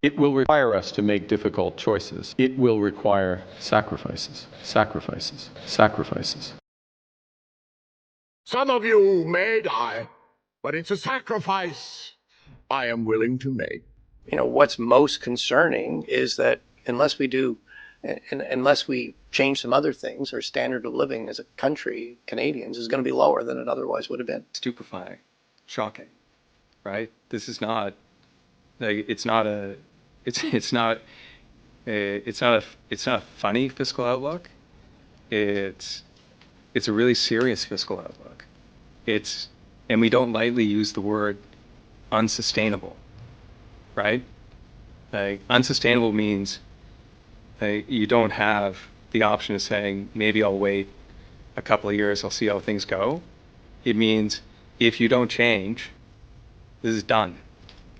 It will require us to make difficult choices. It will require sacrifices, sacrifices, sacrifices. Some of you may die, but it's a sacrifice I am willing to make. What's most concerning is that unless we change some other things, our standard of living as a country, Canadians, is going to be lower than it otherwise would have been. Stupefying, shocking, right? This is not like it's not a funny fiscal outlook. It's a really serious fiscal outlook. And we don't lightly use the word unsustainable, right? Like unsustainable means you don't have the option of saying maybe I'll wait a couple of years, I'll see how things go. It means if you don't change, this is done,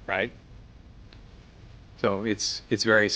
right? So it's very.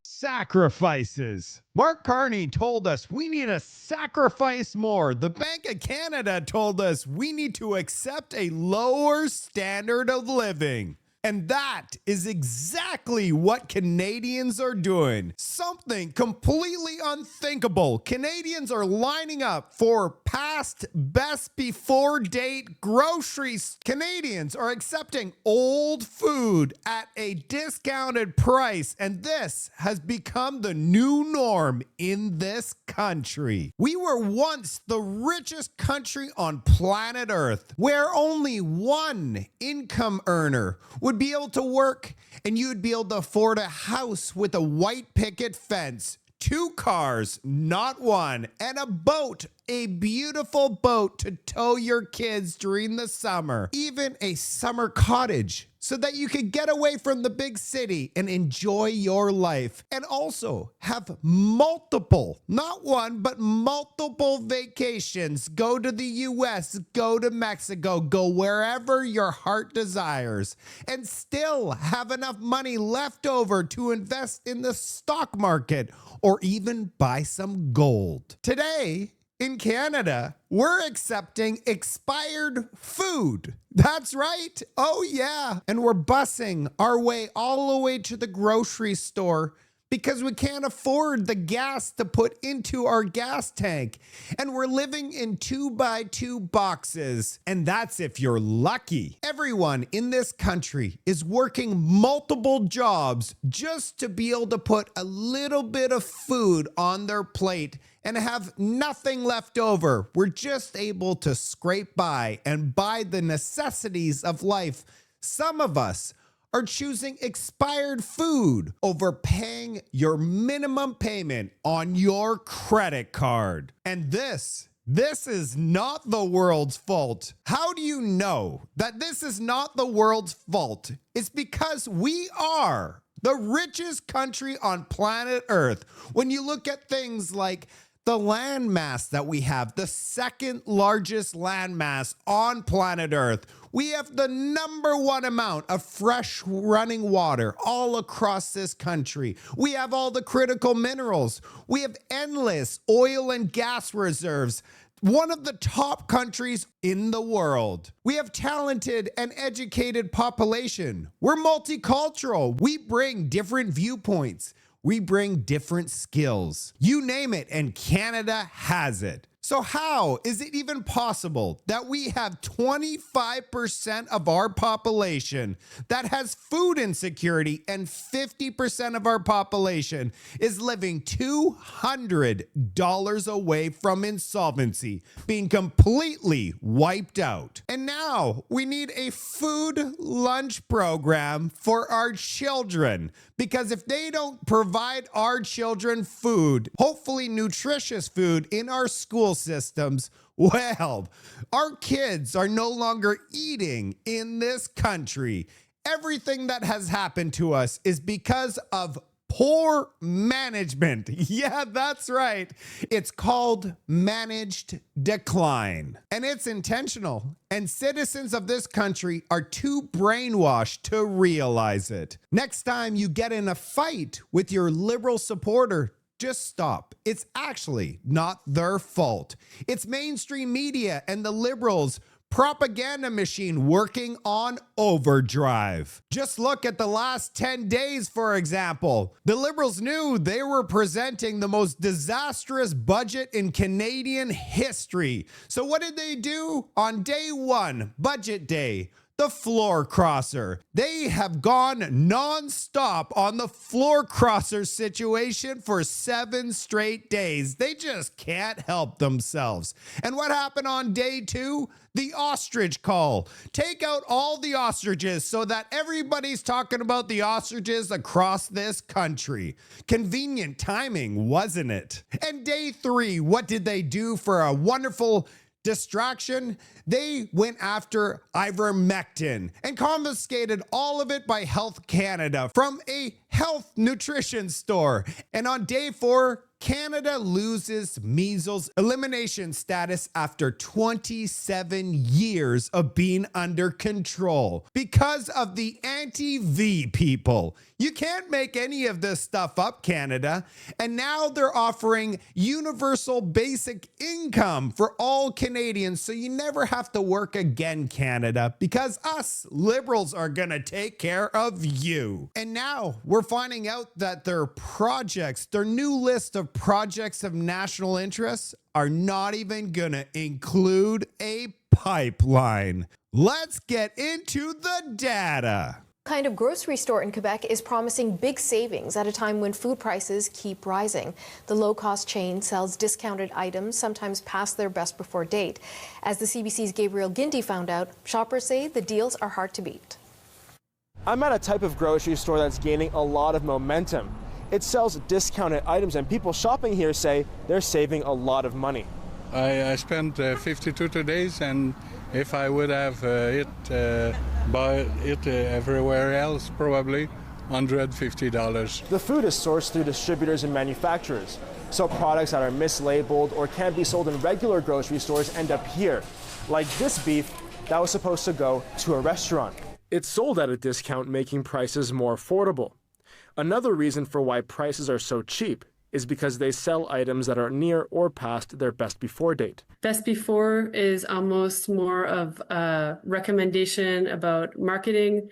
Sacrifices. Mark Carney told us we need to sacrifice more. The Bank of Canada told us we need to accept a lower standard of living. And that is exactly what Canadians are doing. Something completely unthinkable. Canadians are lining up for past best before date groceries. Canadians are accepting old food at a discounted price, and this has become the new norm in this country. We were once the richest country on planet Earth, where only one income earner would be able to work and you'd be able to afford a house with a white picket fence, 2 cars, not one, and a boat, a beautiful boat to tow your kids during the summer, even a summer cottage, so that you could get away from the big city and enjoy your life, and also have multiple, not one, but multiple vacations. Go to the US, go to Mexico, go wherever your heart desires, and still have enough money left over to invest in the stock market or even buy some gold. Today, in Canada, we're accepting expired food. That's right. Oh, yeah. And we're busing our way all the way to the grocery store because we can't afford the gas to put into our gas tank. And we're living in 2x2 boxes. And that's if you're lucky. Everyone in this country is working multiple jobs just to be able to put a little bit of food on their plate and have nothing left over. We're just able to scrape by and buy the necessities of life. Some of us are choosing expired food over paying your minimum payment on your credit card. And this is not the world's fault. How do you know that this is not the world's fault? It's because we are the richest country on planet Earth. When you look at things like the land mass that we have, the second largest land mass on planet Earth. We have the #1 amount of fresh running water all across this country. We have all the critical minerals. We have endless oil and gas reserves. One of the top countries in the world. We have talented and educated population. We're multicultural. We bring different viewpoints. We bring different skills. You name it, and Canada has it. So how is it even possible that we have 25% of our population that has food insecurity and 50% of our population is living $200 away from insolvency, being completely wiped out? And now we need a food lunch program for our children, because if they don't provide our children food, hopefully nutritious food in our school systems, well, our kids are no longer eating in this country. Everything that has happened to us is because of poor management. Yeah, that's right. It's called managed decline. And it's intentional. And citizens of this country are too brainwashed to realize it. Next time you get in a fight with your liberal supporter, just stop. It's actually not their fault. It's mainstream media and the liberals' propaganda machine working on overdrive. Just look at the last 10 days, for example. The Liberals knew they were presenting the most disastrous budget in Canadian history. So what did they do? On day one, budget day, the floor crosser. They have gone non-stop on the floor crosser situation for 7 straight days. They just can't help themselves. And what happened on day 2? The ostrich call. Take out all the ostriches so that everybody's talking about the ostriches across this country. Convenient timing, wasn't it? And day 3, what did they do for a wonderful distraction? They went after ivermectin and confiscated all of it by Health Canada from a health nutrition store. And on day 4, Canada loses measles elimination status after 27 years of being under control because of the anti-V people. You can't make any of this stuff up, Canada. And now they're offering universal basic income for all Canadians, so you never have to work again, Canada, because us liberals are gonna take care of you. And now we're finding out that their projects, their new list of projects of national interest, are not even gonna include a pipeline. Let's get into the data. Kind of grocery store in Quebec is promising big savings at a time when food prices keep rising. The low-cost chain sells discounted items, sometimes past their best before date. As the CBC's Gabriel Ginty found out, shoppers say the deals are hard to beat. I'm at a type of grocery store that's gaining a lot of momentum. It sells discounted items, and people shopping here say they're saving a lot of money. I spent 52 days, and if I would have bought it everywhere else, probably $150. The food is sourced through distributors and manufacturers, so products that are mislabeled or can't be sold in regular grocery stores end up here, like this beef that was supposed to go to a restaurant. It's sold at a discount, making prices more affordable. Another reason for why prices are so cheap is because they sell items that are near or past their best before date. Best before is almost more of a recommendation about marketing,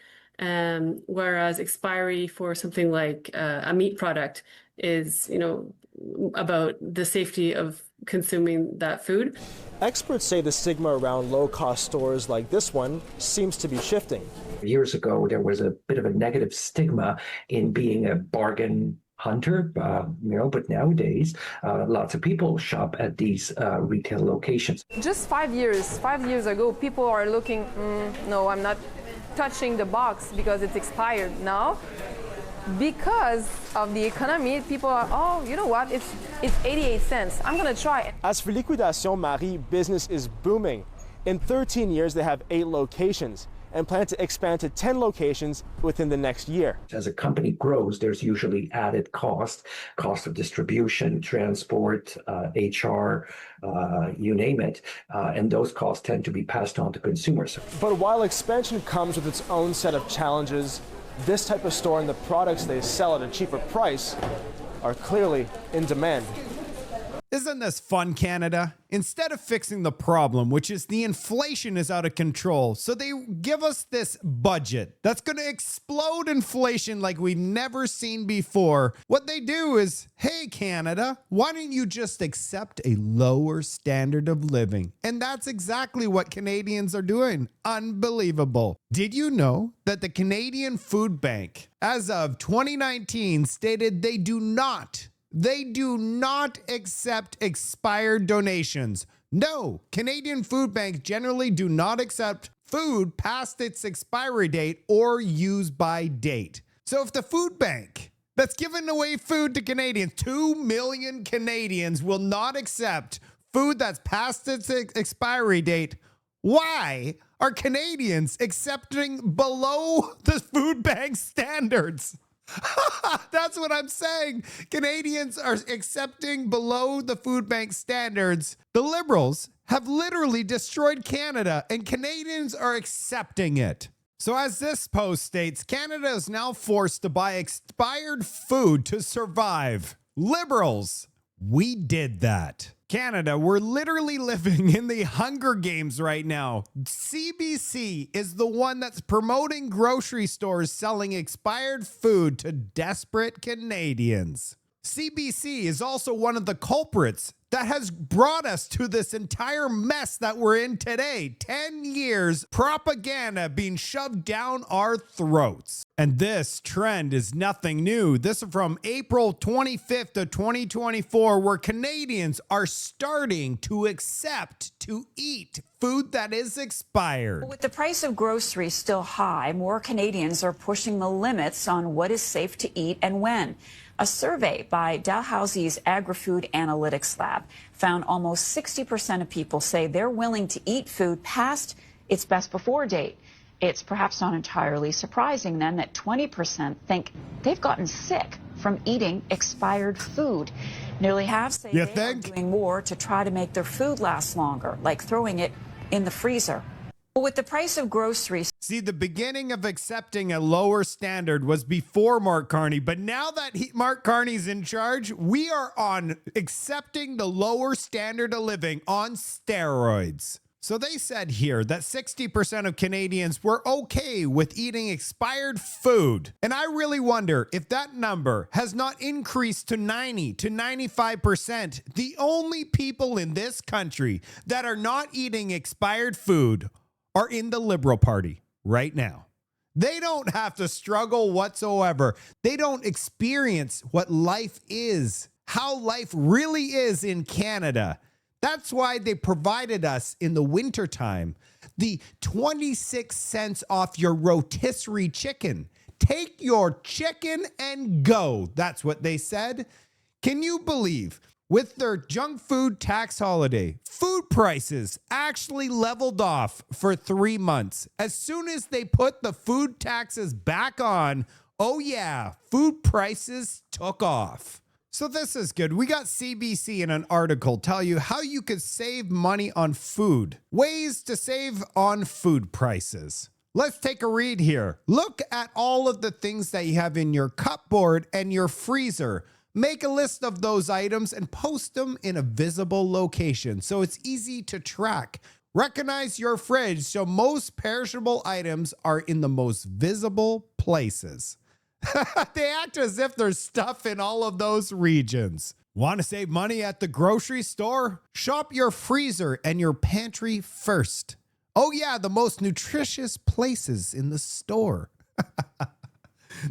whereas expiry for something like a meat product is, about the safety of consuming that food. Experts say the stigma around low-cost stores like this one seems to be shifting. Years ago, there was a bit of a negative stigma in being a bargain hunter, but nowadays, lots of people shop at these retail locations. Just 5 years ago, people are looking, no, I'm not touching the box because it's expired. Now, because of the economy, people are, oh, you know what, it's 88 cents. I'm gonna try it. As for Liquidation Marie, business is booming. In 13 years, they have 8 locations and plan to expand to 10 locations within the next year. As a company grows, there's usually added cost of distribution, transport, HR, you name it, and those costs tend to be passed on to consumers. But while expansion comes with its own set of challenges, this type of store and the products they sell at a cheaper price are clearly in demand. Isn't this fun, Canada? Instead of fixing the problem, which is the inflation is out of control, so they give us this budget that's going to explode inflation like we've never seen before. What they do is, hey, Canada, why don't you just accept a lower standard of living? And that's exactly what Canadians are doing. Unbelievable. Did you know that the Canadian Food Bank, as of 2019, stated they do not accept expired donations. No, Canadian food banks generally do not accept food past its expiry date or use by date. So if the food bank that's giving away food to Canadians, 2 million Canadians will not accept food that's past its expiry date, why are Canadians accepting below the food bank standards? That's what I'm saying. Canadians are accepting below the food bank standards. The Liberals have literally destroyed Canada, and Canadians are accepting it. So as this post states, Canada is now forced to buy expired food to survive. Liberals, we did that. Canada, we're literally living in the Hunger Games right now. CBC is the one that's promoting grocery stores selling expired food to desperate Canadians. CBC is also one of the culprits that has brought us to this entire mess that we're in today. 10 years propaganda being shoved down our throats. And this trend is nothing new. This is from April 25th of 2024, where Canadians are starting to accept to eat food that is expired. With the price of groceries still high, more Canadians are pushing the limits on what is safe to eat and when. A survey by Dalhousie's Agri-Food Analytics Lab found almost 60% of people say they're willing to eat food past its best before date. It's perhaps not entirely surprising then that 20% think they've gotten sick from eating expired food. Nearly half say they are doing more to try to make their food last longer, like throwing it in the freezer. With the price of groceries. See, the beginning of accepting a lower standard was before Mark Carney, but now that Mark Carney's in charge, we are on accepting the lower standard of living on steroids. So they said here that 60% of Canadians were okay with eating expired food. And I really wonder if that number has not increased to 90 to 95%. The only people in this country that are not eating expired food are in the Liberal Party right now. They don't have to struggle whatsoever. They don't experience what life is, how life really is in Canada. That's why they provided us in the wintertime the 26 cents off your rotisserie chicken. Take your chicken and go. That's what they said. Can you believe? With their junk food tax holiday, food prices actually leveled off for 3 months. As soon as they put the food taxes back on, oh yeah, food prices took off. So this is good. We got CBC in an article tell you how you could save money on food. Ways to save on food prices. Let's take a read here. Look at all of the things that you have in your cupboard and your freezer. Make a list of those items and post them in a visible location so it's easy to track. Recognize your fridge so most perishable items are in the most visible places. They act as if there's stuff in all of those regions. Want to save money at the grocery store? Shop your freezer and your pantry first. Oh yeah, the most nutritious places in the store.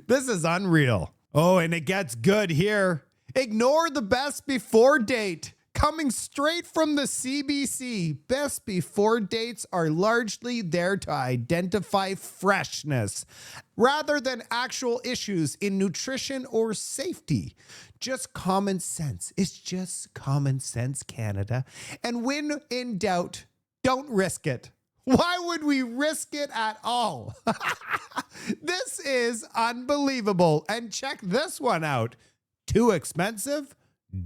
This is unreal. Oh, and it gets good here. Ignore the best before date. Coming straight from the CBC, best before dates are largely there to identify freshness rather than actual issues in nutrition or safety. Just common sense. It's just common sense, Canada. And when in doubt, don't risk it. Why would we risk it at all? This is unbelievable. And check this one out. Too expensive?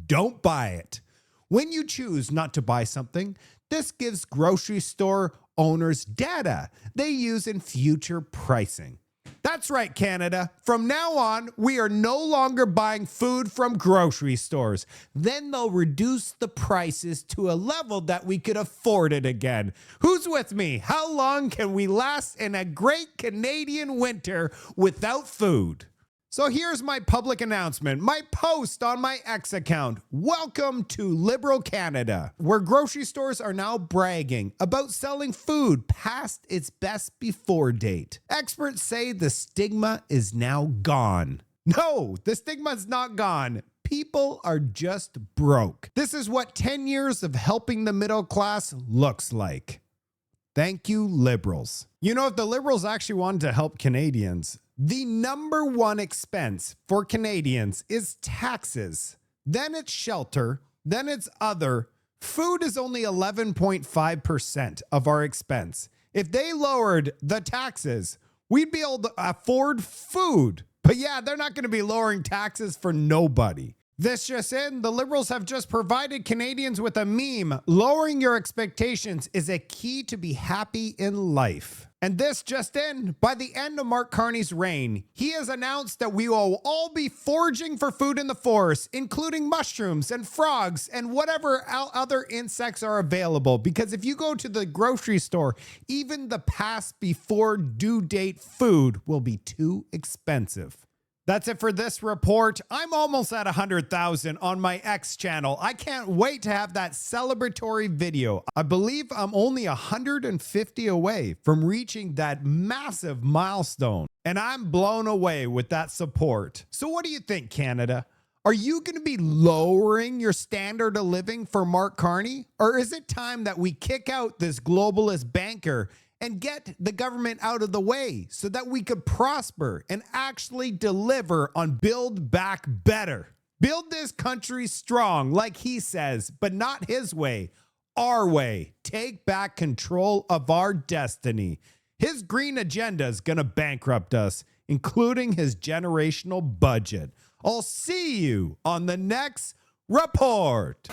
Don't buy it. When you choose not to buy something, this gives grocery store owners data they use in future pricing. That's right, Canada. From now on, we are no longer buying food from grocery stores. Then they'll reduce the prices to a level that we could afford it again. Who's with me? How long can we last in a great Canadian winter without food? So here's my public announcement, my post on my X account. Welcome to Liberal Canada, where grocery stores are now bragging about selling food past its best before date. Experts say the stigma is now gone. No, the stigma is not gone. People are just broke. This is what 10 years of helping the middle class looks like. Thank you, Liberals. You know, if the Liberals actually wanted to help Canadians, the number one expense for Canadians is taxes. Then it's shelter. Then it's other. Food is only 11.5% of our expense. If they lowered the taxes, we'd be able to afford food. But yeah, they're not going to be lowering taxes for nobody. This just in, the Liberals have just provided Canadians with a meme. Lowering your expectations is a key to be happy in life. And this just in, by the end of Mark Carney's reign, he has announced that we will all be foraging for food in the forest, including mushrooms and frogs and whatever other insects are available. Because if you go to the grocery store, even the past before due date food will be too expensive. That's it for this report. I'm almost at 100,000 on my X channel. I can't wait to have that celebratory video. I believe I'm only 150 away from reaching that massive milestone. And I'm blown away with that support. So what do you think, Canada? Are you going to be lowering your standard of living for Mark Carney? Or is it time that we kick out this globalist banker and get the government out of the way so that we could prosper and actually deliver on Build Back Better? Build this country strong, like he says, but not his way, our way. Take back control of our destiny. His green agenda is going to bankrupt us, including his generational budget. I'll see you on the next report.